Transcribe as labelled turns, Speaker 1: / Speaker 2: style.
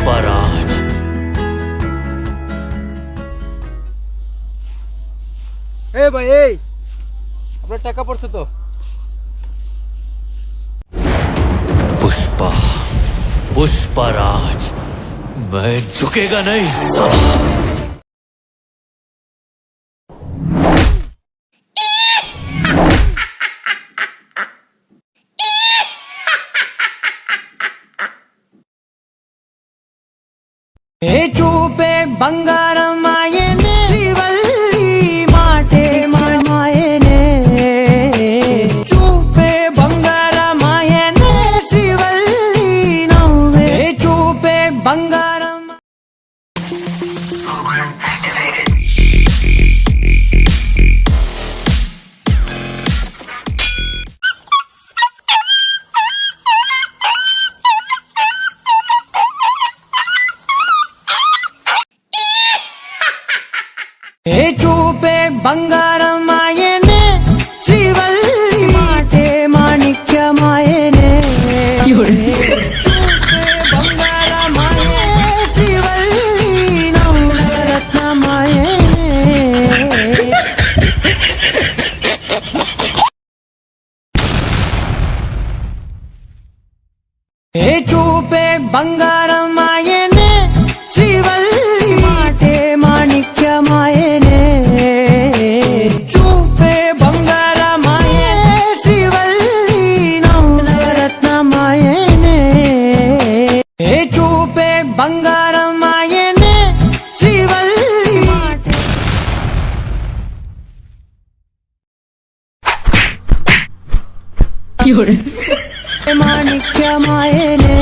Speaker 1: पुष्पराज।
Speaker 2: ए भाई ए अपना टाका पड़ছে तो
Speaker 1: पुष्पा पुष्पराज, मैं झुकेगा नहीं साला।
Speaker 3: ఏ చూపే బంగారమాయనే శ్రీవల్లి మాటే మాయనే చూపే బంగారమాయనే శ్రీవల్లి నవ్వే చూపే బంగారం ఏ చూపే బంగారమాయనే శ్రీవల్లి మాటే మాణిక్యమాయనే చూపే బంగారమాయనే శ్రీవల్లి నవరత్నమాయనే ఏ చూపే బంగారమాయనే శ్రీవల్లి మాటే మాణిక్యమాయనే చూపే బంగారమాయనే శ్రీవల్లి నవరత్నమాయనే ఏ చూపే బంగారమాయనే శ్రీవల్లి మాణిక్యమాయనే